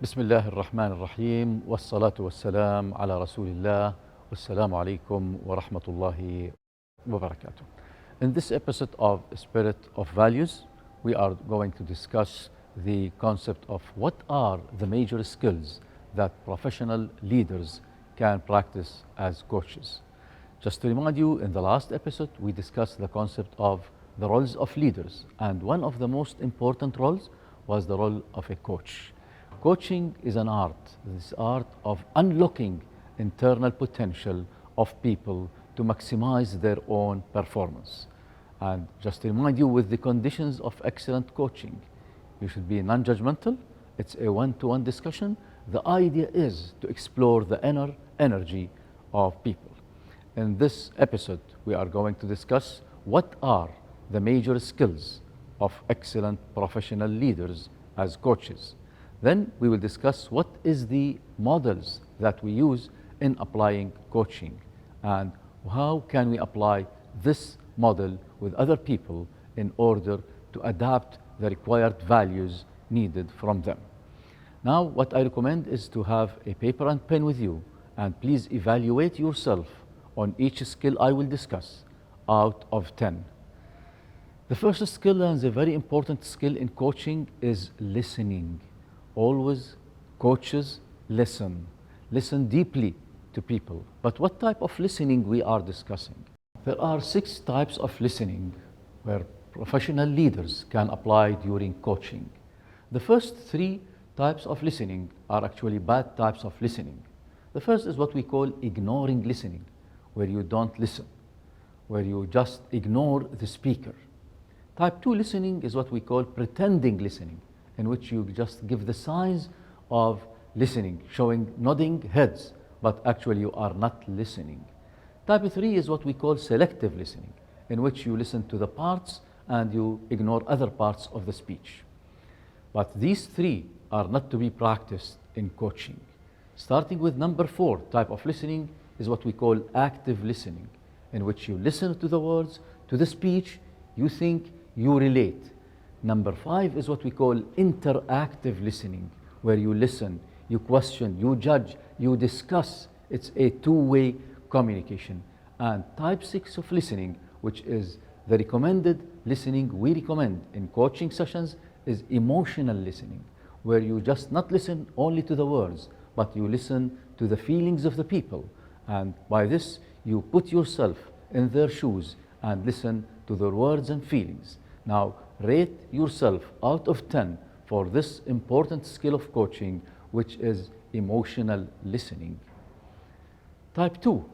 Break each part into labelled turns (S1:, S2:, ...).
S1: بسم الله الرحمن الرحيم والصلاة والسلام على رسول الله والسلام عليكم ورحمة الله وبركاته. In this episode of Spirit of Values, we are going to discuss the concept of what are the major skills that professional leaders can practice as coaches. Just to remind you, in the last episode, we discussed the concept of the roles of leaders, and one of the most important roles was the role of a coach. Coaching is an art, this art of unlocking internal potential of people to maximize their own performance. And just to remind you, with the conditions of excellent coaching, you should be non-judgmental, it's a one-to-one discussion. The idea is to explore the inner energy of people. In this episode, we are going to discuss what are the major skills of excellent professional leaders as coaches. Then we will discuss what is the models that we use in applying coaching and how can we apply this model with other people in order to adapt the required values needed from them. Now, what I recommend is to have a paper and pen with you, and please evaluate yourself on each skill I will discuss out of 10. The first skill, and a very important skill in coaching, is listening. Always coaches listen deeply to people. But what type of listening we are discussing? There are 6 types of listening where professional leaders can apply during coaching. The first 3 types of listening are actually bad types of listening. The first is what we call ignoring listening, where you don't listen, where you just ignore the speaker. Type 2 listening is what we call pretending listening, in which you just give the signs of listening, showing nodding heads, but actually you are not listening. Type 3 is what we call selective listening, in which you listen to the parts and you ignore other parts of the speech. But these 3 are not to be practiced in coaching. Starting with number 4 type of listening is what we call active listening, in which you listen to the words, to the speech, you think, you relate. Number 5 is what we call interactive listening, where you listen, you question, you judge, you discuss. It's a two-way communication. And type 6 of listening, which is the recommended listening we recommend in coaching sessions, is emotional listening, where you just not listen only to the words, but you listen to the feelings of the people. And by this, you put yourself in their shoes and listen to their words and feelings. Now, rate yourself out of 10 for this important skill of coaching, which is emotional listening. Type 2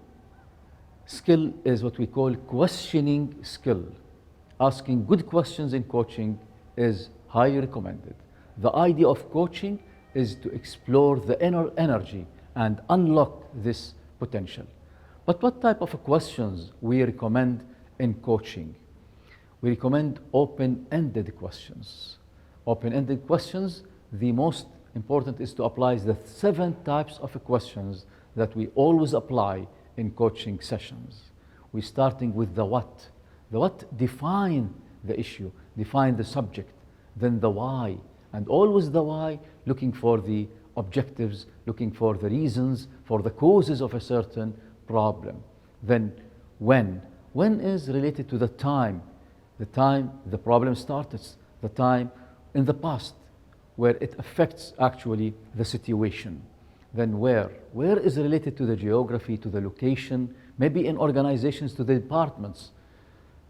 S1: skill is what we call questioning skill. Asking good questions in coaching is highly recommended. The idea of coaching is to explore the inner energy and unlock this potential. But what type of questions we recommend in coaching? We recommend open-ended questions. Open-ended questions, the most important is to apply the 7 types of questions that we always apply in coaching sessions. We're starting with the what. The what define the issue, define the subject, then the why, and always the why, looking for the objectives, looking for the reasons, for the causes of a certain problem. Then when. When is related to the time the problem started, the time in the past where it affects actually the situation. Then where is related to the geography, to the location, maybe in organizations to the departments.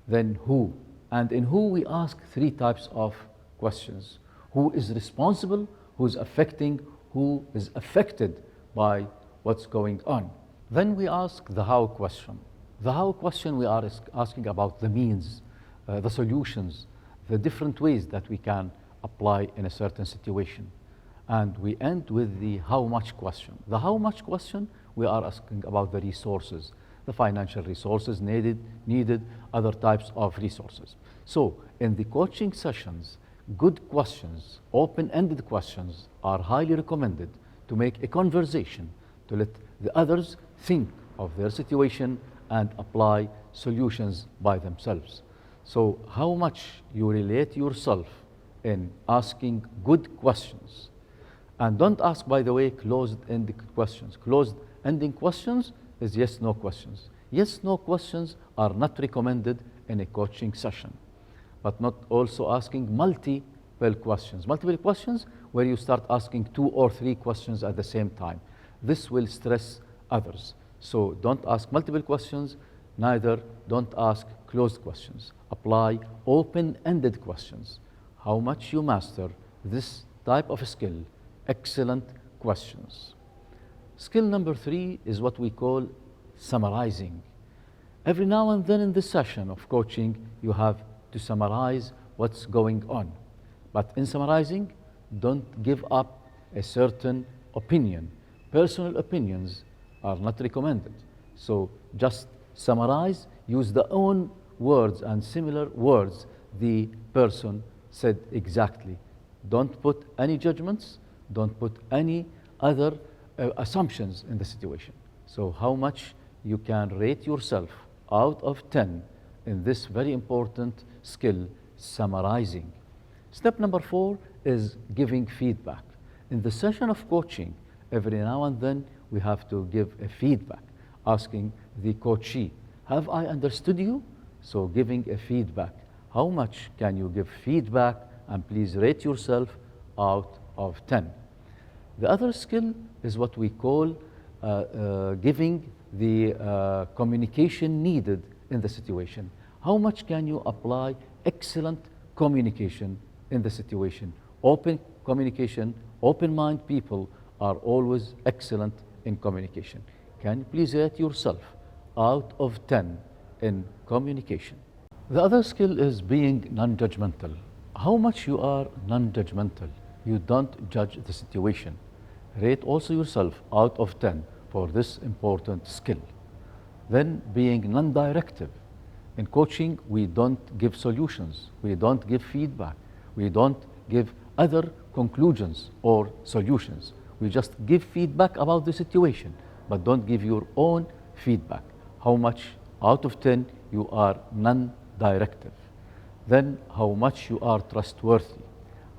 S1: Then who, and in who we ask 3 types of questions. Who is responsible, who is affecting, who is affected by what's going on. Then we ask the how question. The how question, we are asking about the means, the solutions, the different ways that we can apply in a certain situation. And we end with the how much question. The how much question, we are asking about the resources, the financial resources needed, other types of resources. So in the coaching sessions, good questions, open-ended questions are highly recommended to make a conversation, to let the others think of their situation and apply solutions by themselves. So how much you relate yourself in asking good questions And don't ask, by the way, closed-ended questions. Closed-ended questions is yes-no questions. Yes-no questions are not recommended in a coaching session, but not also asking multiple questions. Multiple questions where you start asking 2 or 3 questions at the same time. This will stress others. So don't ask multiple questions, neither don't ask closed questions. Apply open-ended questions. How much you master this type of skill, excellent questions. Skill number 3 is what we call summarizing. Every now and then in this session of coaching, you have to summarize what's going on. But in summarizing, don't give up a certain opinion. Personal opinions are not recommended. So just summarize, use the own words and similar words the person said exactly. Don't put any judgments, don't put any other assumptions in the situation. So how much you can rate yourself out of 10 in this very important skill, summarizing. Step number 4 is giving feedback. In the session of coaching, every now and then we have to give a feedback, asking the coachee, have I understood you? So giving a feedback. How much can you give feedback? And please rate yourself out of 10. The other skill is what we call giving the communication needed in the situation. How much can you apply excellent communication in the situation? Open communication, open mind people are always excellent in communication. Can you please rate yourself out of 10 in communication? The other skill is being non-judgmental. How much you are non-judgmental? You don't judge the situation. Rate also yourself out of 10 for this important skill. Then being non-directive. In coaching, we don't give solutions. We don't give feedback. We don't give other conclusions or solutions. We just give feedback about the situation, but don't give your own feedback. How much out of 10 you are non-directive. Then how much you are trustworthy.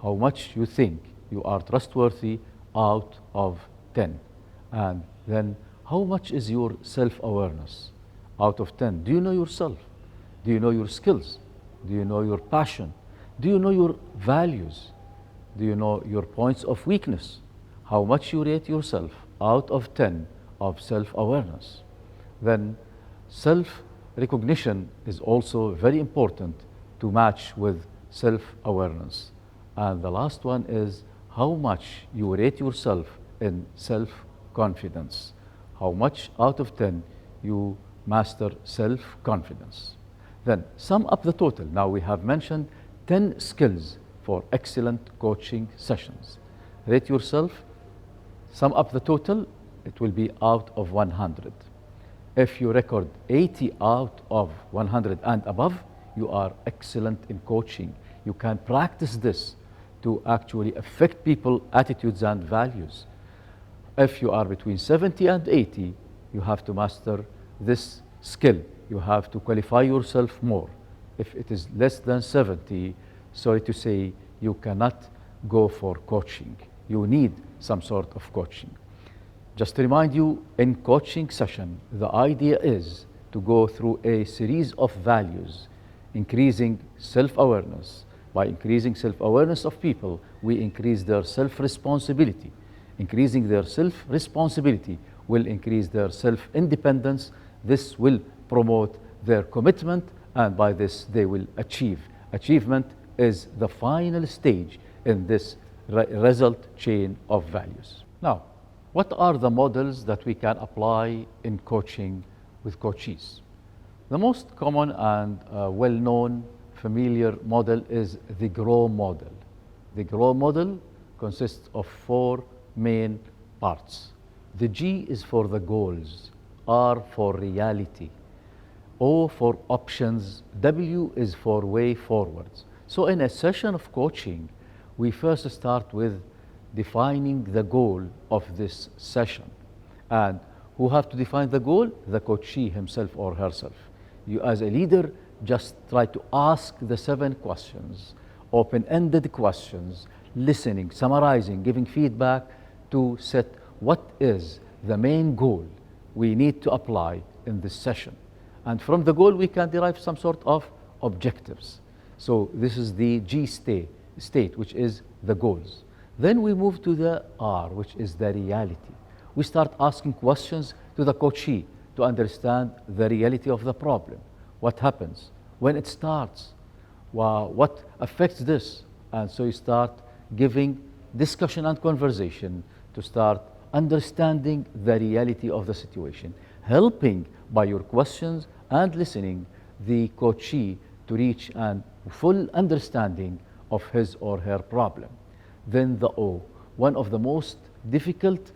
S1: How much you think you are trustworthy out of 10. And then how much is your self-awareness out of 10? Do you know yourself? Do you know your skills? Do you know your passion? Do you know your values? Do you know your points of weakness? How much you rate yourself out of 10 of self-awareness? Then self-recognition is also very important to match with self-awareness. And the last one is how much you rate yourself in self-confidence. How much out of 10 you master self-confidence. Then sum up the total. Now we have mentioned 10 skills for excellent coaching sessions. Rate yourself, sum up the total, it will be out of 100. If you record 80 out of 100 and above, you are excellent in coaching. You can practice this to actually affect people's attitudes and values. If you are between 70 and 80, you have to master this skill. You have to qualify yourself more. If it is less than 70, sorry to say, you cannot go for coaching. You need some sort of coaching. Just to remind you, in coaching session, the idea is to go through a series of values, increasing self-awareness. By increasing self-awareness of people, we increase their self-responsibility. Increasing their self-responsibility will increase their self-independence. This will promote their commitment, and by this they will achieve. Achievement is the final stage in this result chain of values. Now, what are the models that we can apply in coaching with coachees? The most common and well-known familiar model is the GROW model. The GROW model consists of 4 main parts. The G is for the goals, R for reality, O for options, W is for way forwards. So in a session of coaching, we first start with defining the goal of this session. And who have to define the goal? The coachee himself or herself. You as a leader just try to ask the 7 questions, open-ended questions, listening, summarizing, giving feedback to set what is the main goal we need to apply in this session. And from the goal, we can derive some sort of objectives. So this is the G state, which is the goals. Then we move to the R, which is the reality. We start asking questions to the coachee to understand the reality of the problem. What happens? When it starts? What affects this? And so you start giving discussion and conversation to start understanding the reality of the situation, helping by your questions and listening the coachee to reach a full understanding of his or her problem. Then the O, one of the most difficult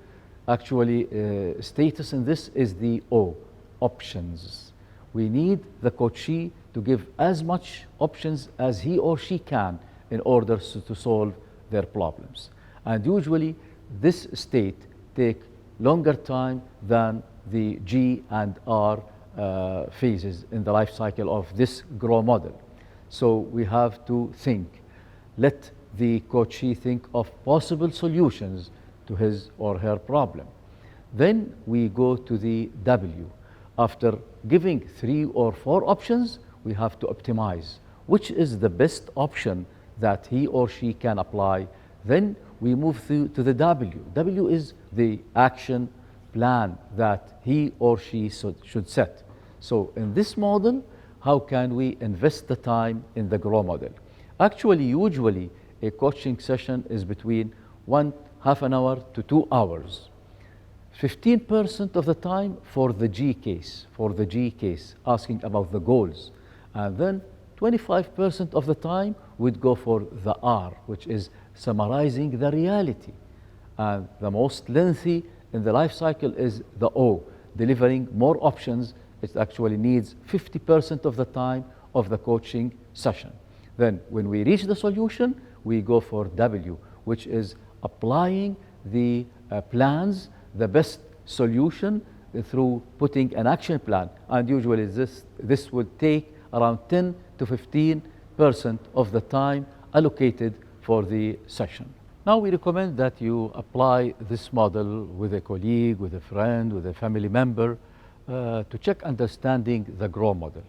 S1: status in this is the O, options. We need the coachee to give as much options as he or she can in order to solve their problems. And usually this state take longer time than the G and R phases in the life cycle of this GROW model. So we have to think. Let the coachee think of possible solutions to his or her problem. Then we go to the W. After giving 3 or 4 options, we have to optimize. Which is the best option that he or she can apply? Then we move to the W. W is the action plan that he or she should set. So in this model, how can we invest the time in the GROW model? Actually, usually a coaching session is between half an hour to 2 hours. 15% of the time for the G case, asking about the goals. And then 25% of the time we'd go for the R, which is summarizing the reality. And the most lengthy in the life cycle is the O, delivering more options. It actually needs 50% of the time of the coaching session. Then when we reach the solution, we go for W, which is applying the plans, the best solution through putting an action plan. And usually this would take around 10 to 15% of the time allocated for the session. Now we recommend that you apply this model with a colleague, with a friend, with a family member to check understanding the GROW model.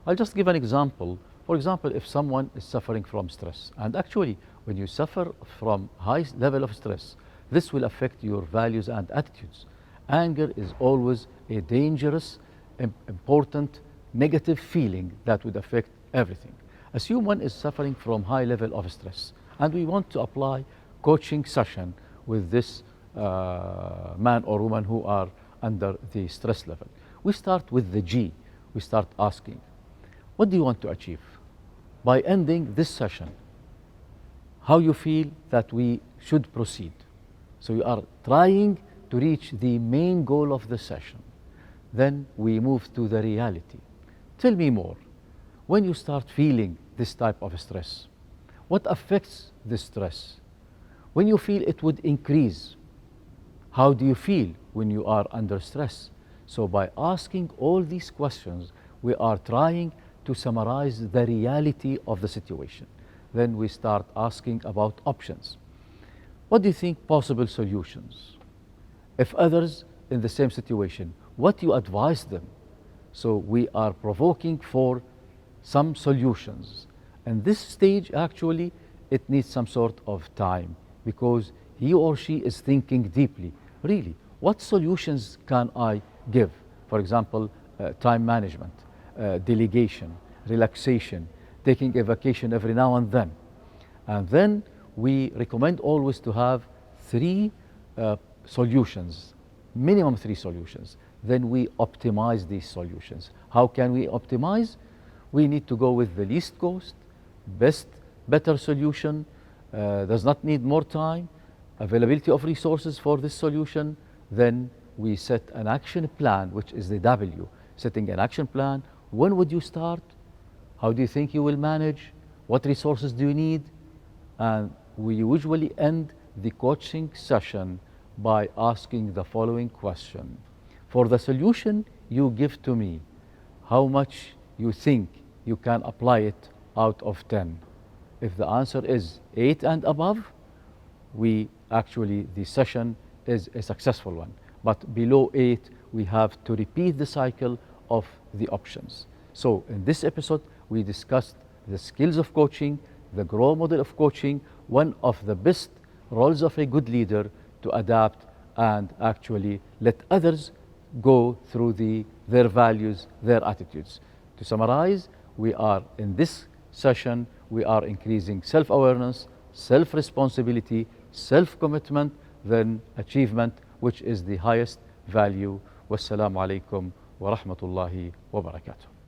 S1: I'll just give an example. For example, if someone is suffering from stress, and actually when you suffer from high level of stress, this will affect your values and attitudes. Anger is always a dangerous, important, negative feeling that would affect everything. Assume one is suffering from high level of stress, and we want to apply coaching session with this man or woman who are under the stress level. We start with the G. We start asking, what do you want to achieve? By ending this session, how you feel that we should proceed. So you are trying to reach the main goal of the session. Then we move to the reality. Tell me more. When you start feeling this type of stress, what affects this stress? When you feel it would increase, how do you feel when you are under stress? So by asking all these questions, we are trying to summarize the reality of the situation. Then we start asking about options. What do you think possible solutions? If others in the same situation, what you advise them? So we are provoking for some solutions. And this stage actually, it needs some sort of time because he or she is thinking deeply. Really, what solutions can I give? For example, time management, delegation, relaxation, taking a vacation every now and then. And then we recommend always to have 3 solutions, minimum 3 solutions. Then we optimize these solutions. How can we optimize? We need to go with the least cost, better solution, does not need more time, availability of resources for this solution. Then we set an action plan, which is the W. Setting an action plan. When would you start? How do you think you will manage? What resources do you need? And we usually end the coaching session by asking the following question. For the solution you give to me, how much you think you can apply it out of 10? If the answer is 8 and above, the session is a successful one. But below 8, we have to repeat the cycle of the options. So in this episode, we discussed the skills of coaching, the GROW model of coaching, one of the best roles of a good leader to adapt and actually let others go through their values, their attitudes. To summarize, we are in this session, we are increasing self-awareness, self-responsibility, self-commitment, then achievement, which is the highest value. Wassalamu alaikum wa rahmatullahi wa barakatuh.